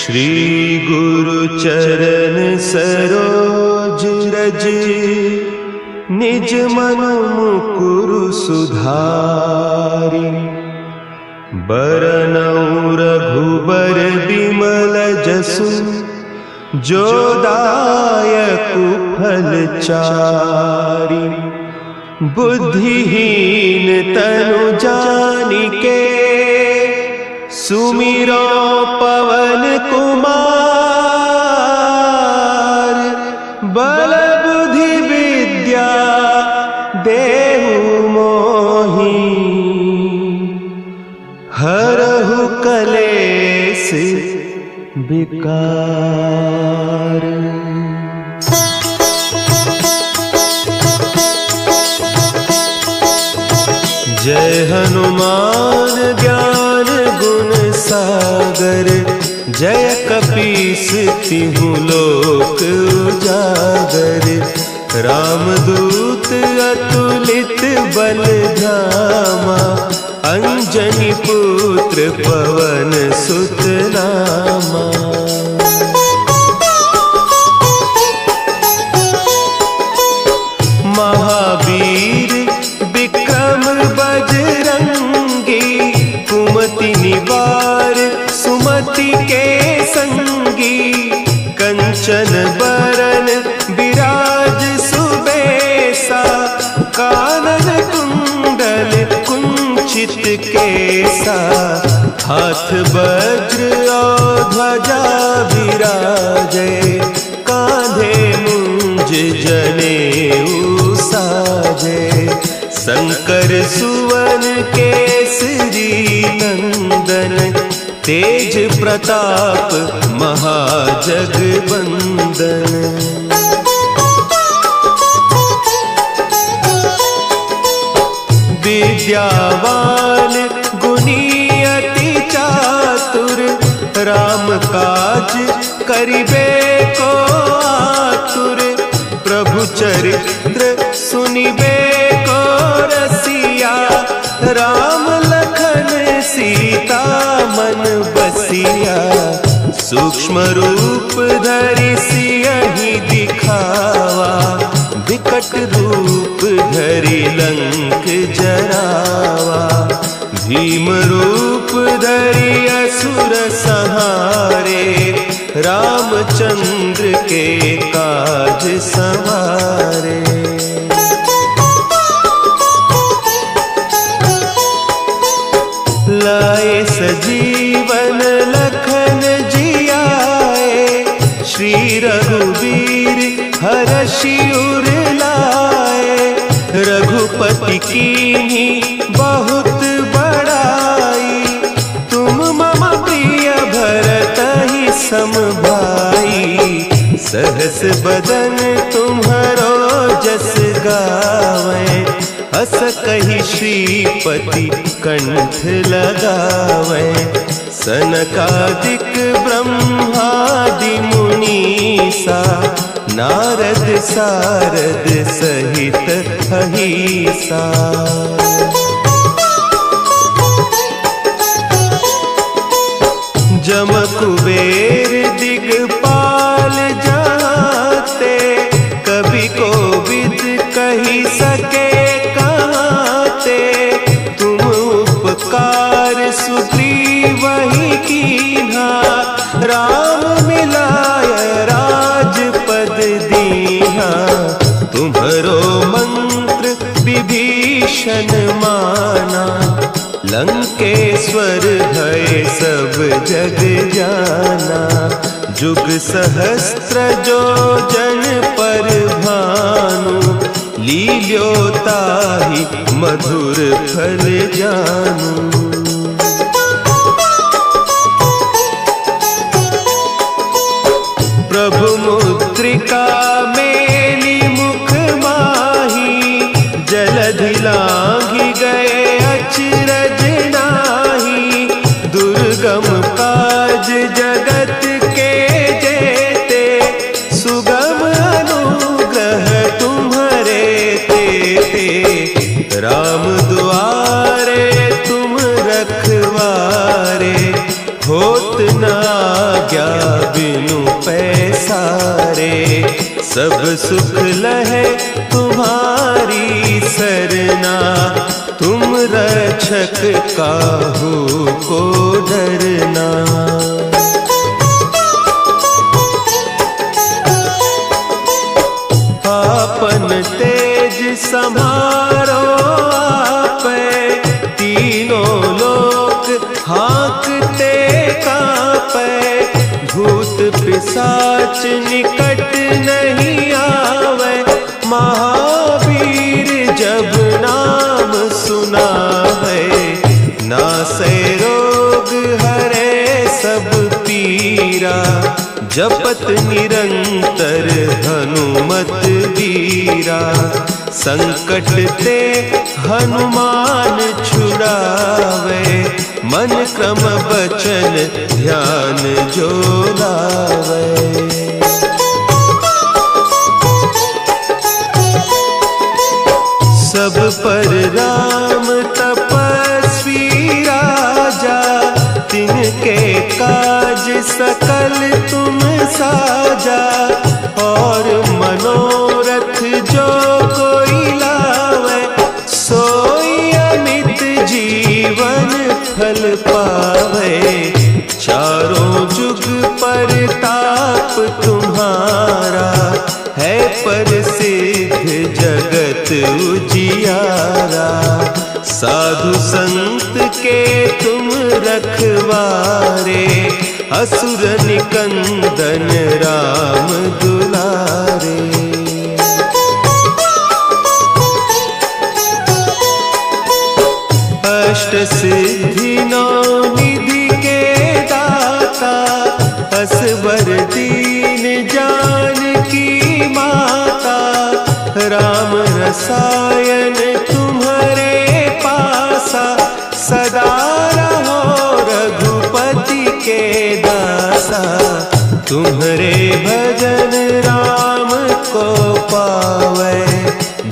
श्री गुरु चरण सरोज रज, निज मन मुकुरु सुधारि। बरनउँ रघुबर बिमल जसु, जो दायकु फल चारि। बुद्धिहीन तनु जानिके, सुमिरो पवन कुमार। बल बुद्धि विद्या देहु मोहि, हरहु कलेस विकार। जय हनुमान ज्ञान गुण सागर, जय कपीस तिहु लोक उजागर। रामदूत अतुलित बल धामा, अंजनी पुत्र पवन सुत नामा। महावीर विक्रम बजरंगी, कुमति निवार सुमति के संगी। कंचन बरन विराज सुबेसा, कानन कुंडल कुंचित केसा। हाथ वज्र और ध्वजा विराजे, कांधे मुंज जनेऊ साजे। शंकर सुवन केसरी नंदन, तेज प्रताप महाजगवंदन। विद्यावान गुणी अति चातुर, राम काज करिबे को आतुर। प्रभु चरित्र सुनिबे को रसिया, राम लखन सीता मन बसिया। सूक्ष्म रूप धरि सियहि दिखावा, विकट रूप धरि लंक जरावा। भीम रूप धरि असुर संहारे, रामचंद्र के काज संवारे। लाए सजीवन लखन जियाए, श्री रघुवीर हरषि उर लाए। रघुपति कीन्ही बहुत बड़ाई, तुम मम प्रिय भरतहि सम भाई। सहस बदन तुम्हरो जस गावें, हस कहि श्रीपति कंठ लगावें। सनकादिक ब्रह्मादि मुनीसा, नारद सारद सहित अहीसा। जम कुबेर दिगपाल जाते, कवि कोविद कहि सके कहते। तुम उपकार सुग्रीवहि कीन्हा, राम मिलाय राजपद दीन्हा। तुम्हरो मंत्र विभीषण माना, लंकेश्वर भय सब जग जाना। जुग सहस्त्र जो जन पर भानु, लील्यो ताहि मधुर फल जानू। प्रभु मुद्रिका मेली मुख माही, जलधि लांघि गए अचरज नाही। दुर्गम काज जगत के जेते, सुगम अनुग्रह तुम्हरे तेते। राम दुआरे तुम रखवारे, होत न आज्ञा रे। सब सुख लहे तुम्हारी सरना, तुम रक्षक काहू को डरना। आपन तेज समारो आपे, तीनों लोक हाँकते कांपे। भूत पिशाच निकट नहीं आवे, महावीर जब नाम सुनावे। नासे रोग हरे सब पीरा, जपत निरंतर हनुमत वीरा। संकट ते हनुमान छुड़ावे, मन क्रम बचन ध्यान जो लावे। सब पर राम तपस्वी राजा, तिनके काज सकल तुम साजा। और मनोरथ जो कोई लावे, सोई अमित जीवन फल पावे। चारों जुग परताप तुम्हारा, है प्रसिद्ध जगत उजियारा। साधु संत के तुम रखवारे, असुर निकंदन राम दुलारे। अष्ट सिद्धि नौ निधि के दाता, असवर दीन जानकी माता। राम रसायन तुम्हारे पासा, सदा रहो रघुपति के दासा। तुम्हारे भजन राम को पावे,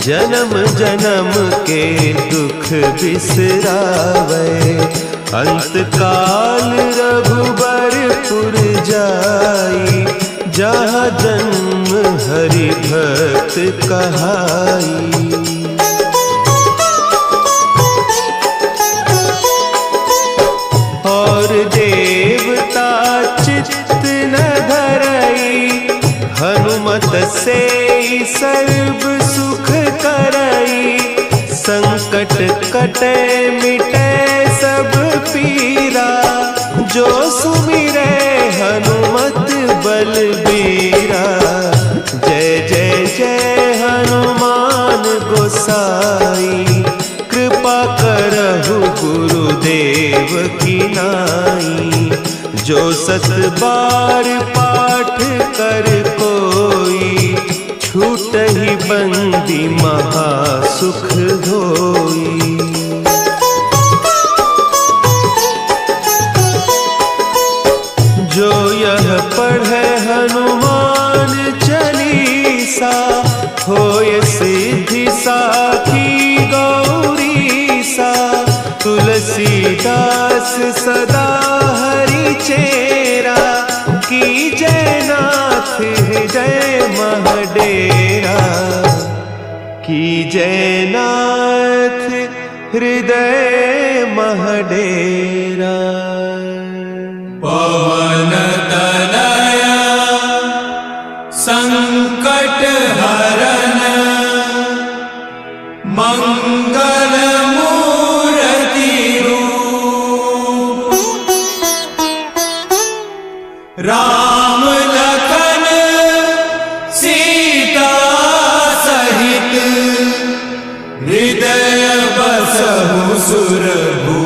जन्म जन्म के दुख बिसरावे। अंत काल रघुबरपुर जाई, जहाँ जन्म हरि भक्त कहाई। और देवता चित्त न धरई, हनुमत से सर्व सुख करई। संकट कटे मिटे सब पीरा, जो सुमिरे हनुमत बलबीरा। जय जय जय हनुमान गोसाई, कृपा करहु गुरुदेव की नाई। जो सत बार पाठ कर कोई, छूटहि बंदी महासुख होई। जो यह पढ़े हनुमान चालीसा, होय सिद्धि साखी गौरीसा। तुलसीदास सदा हरि चेरा, की जय नाथ हृदय महडेरा। की जय नाथ हृदय महडेरा। पवन तनया संकट हरन, मंगल मूर्ति रूप। राम लखन सीता सहित, हृदय बसहु सुरभूप।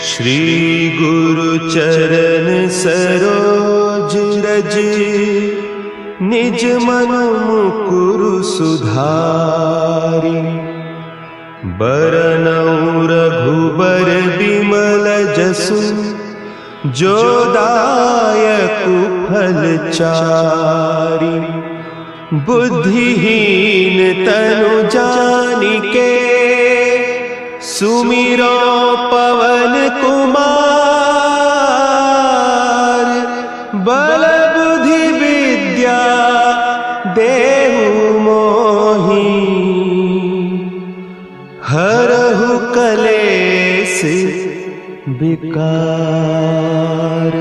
श्री गुरु चरण सरोज रज, निज मन मुकुरु सुधारि। बरनउँ रघुबर बिमल जसु, जो दायक फलचारी। बुद्धिहीन तनु जानिके सुमिरो पवन कुमार। बल बुद्धि विद्या देहु मोहि हरहु कलेस विकार।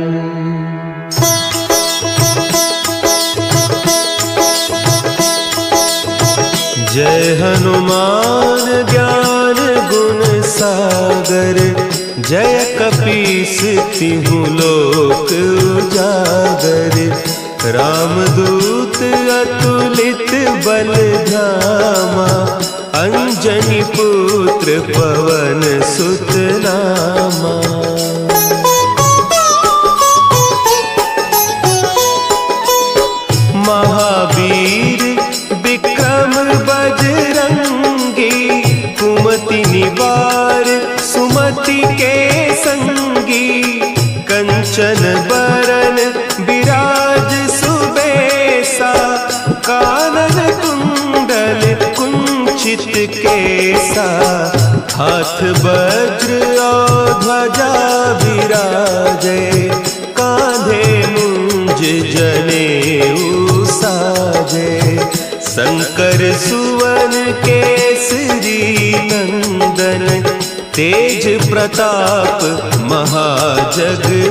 जय हनुमान ज्ञान गुण सागर। जय कपीस तिहु लोक उजागर। रामदूत अतुलित बल धामा। अंजनी पुत्र पवन सुत नामा। महावीर विक्रम बजरंगी। कुमति निवार सुमति के संगी। कंचन बरन विराज सुबेसा। कानन कुंडल कुंचित केसा। हाथ वज्र और ध्वजा विराजे। कांधे मुंज जनेऊ साजे। शंकर सुवन केसरी नंदन। तेज प्रताप महाजगवंदन।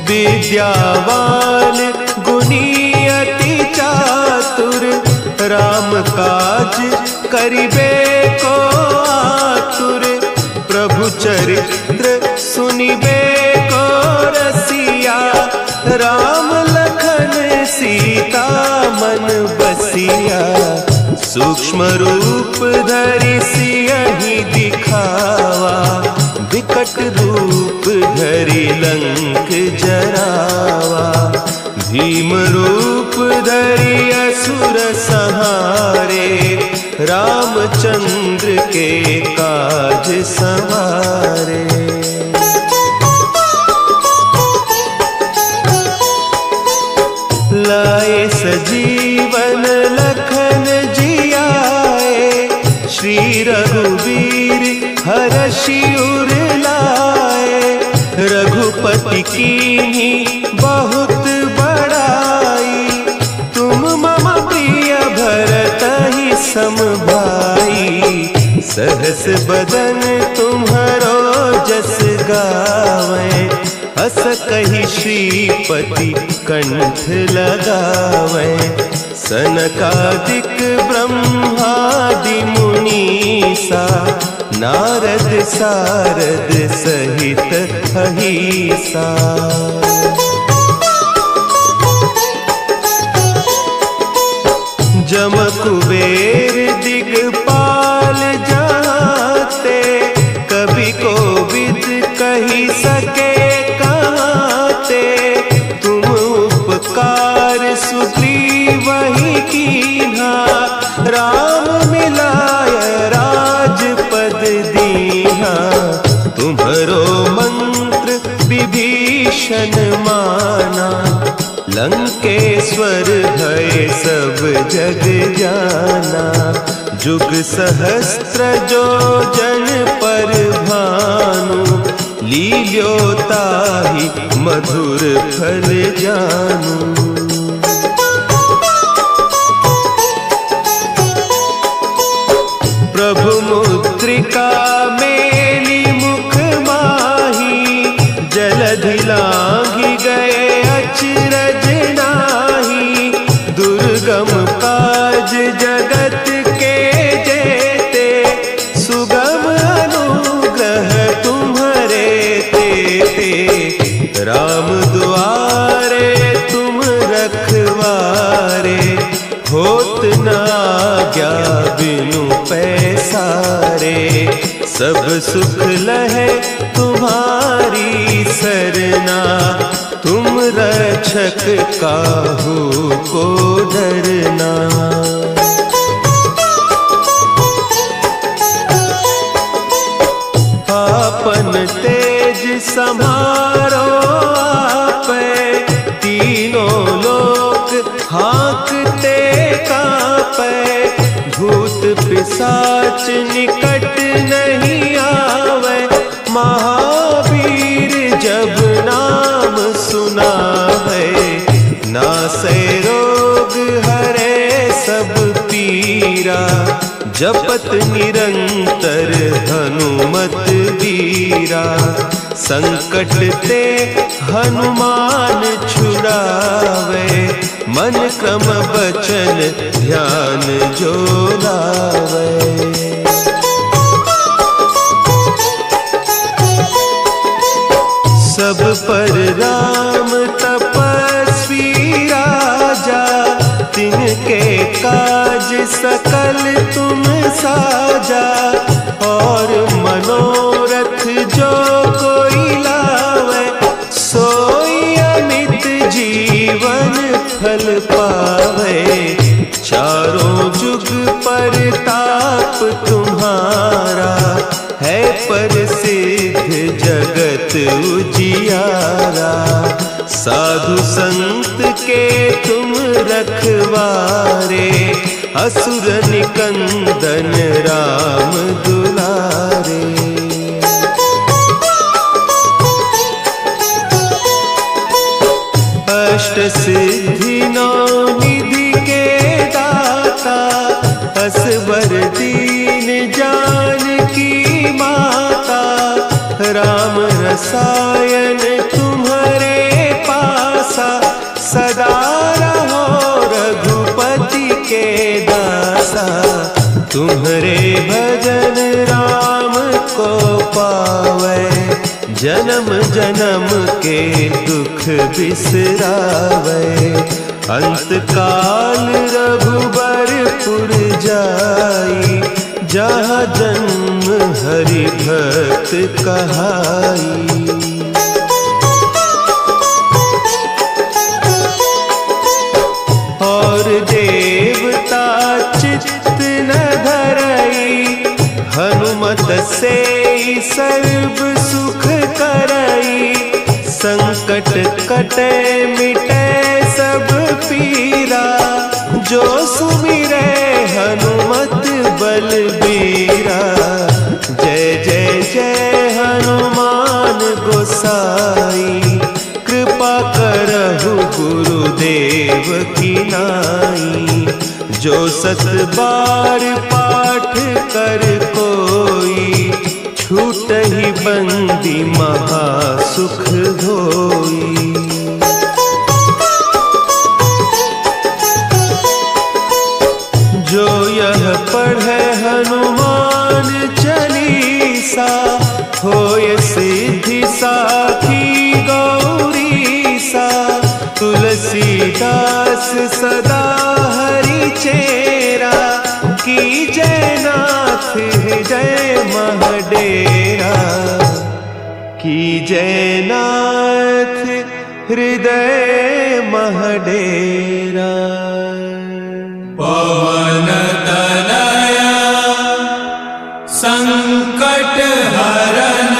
विद्यावान गुणी अति चातुर। राम काज करिबे को आतुर। प्रभु चरित्र सुनिबे को रसिया। राम लखन सीता मन बसिया। सूक्ष्म रूप धरि सियहि दिखावा। विकट रूप धरि लंक जरावा। भीम रूप धरि असुर संहारे। रामचंद्र के काज संवारे। लाए सजीवन लखन जियाए। श्री रघुवीर हरषि उर लाए। रघुपति कीन्ही बहुत बड़ाई। तुम मम प्रिय भरतहि सम भाई। सहस बदन तुम्हरो जस गावें। हस कहि श्रीपति कंठ लगावें। सनकादिक ब्रह्मादि मुनीसा। नारद सारद सहित अहीसा। जम कुबेर दिगपाल जाते। कवि कोविद कही सके कहते। तुम उपकार सुग्रीवहि कीन्हा। राम मिलाय राजपद दीन्हा। तुम्हरो मंत्र विभीषण माना। लंकेश्वर भय सब जग जाना। जुग सहस्त्र जो जन पर भानु। लील्योताहि मधुर फल जानू। प्रभु मुद्रिका मेली मुख माही। जलधि लांघि गए अचरज नाही। दुर्गम काज जगत के जेते। सुगम अनुग्रह तुम्हरे तेते। राम दुआरे तुम रखवारे। होत न आज्ञा बिनु पैसारे। सब सुख लहे तुम्हारी सरना। तुम रक्षक काहू को डरना। संभारो आपे, तीनों लोक हाँकते कांपे। भूत पिशाच निकट नहीं आवे, महावीर जब नाम सुनावे। नासे रोग हरे सब पीरा, जपत निरंतर हनुमत वीरा। संकट ते हनुमान छुड़ावे, मन क्रम बचन ध्यान जो लावे। सब पर राम तपस्वी राजा, तिनके काज सकल तुम साजा। और मनोरथ जो कोई लावे, सोई अमित जीवन फल पावे। चारों जुग परताप तुम्हारा, है प्रसिद्ध जगत उजियारा। साधु संत के तुम रखवारे, असुर निकंदन राम दुलारे। अष्ट सिद्धि नौ निधि के दाता, असवर दीन जानकी माता। राम रसायन तुम्हारे पासा, सदा रहो रघुपति के दासा। तुम्हारे भजन राम को पावे, जन्म जन्म के दुख बिसरावे। अंत काल रघुबरपुर जाई, जहाँ जन्म हरि भक्त कहाई। और देवता चित्त न धरई, हनुमत से सर्व सुख करई। संकट कटे मिटे सब पीरा, जो सुमिरे हनुमत बलबीरा। जय जय जय हनुमान गोसाई, कृपा करहु गुरुदेव की नाई। जो सत बार पाठ कर कोई, छूटहि बंदी महासुख होई। जो यह पढ़े हनुमान चालीसा, होय सिद्धि साखी गौरीसा। तुलसीदास सदा हरि चेरा, की जय नाथ हृदय महडेरा। की जय नाथ हृदय महडेरा। पवन तनया संकट हरन,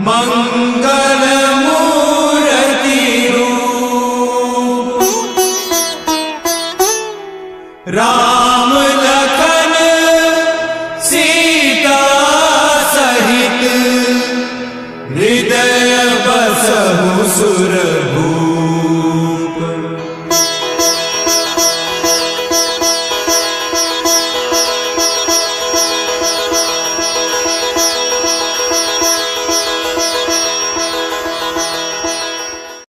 मंगल मूर्ति रूप। राम लखन सीता सहित, हृदय बसहु सुरभूप।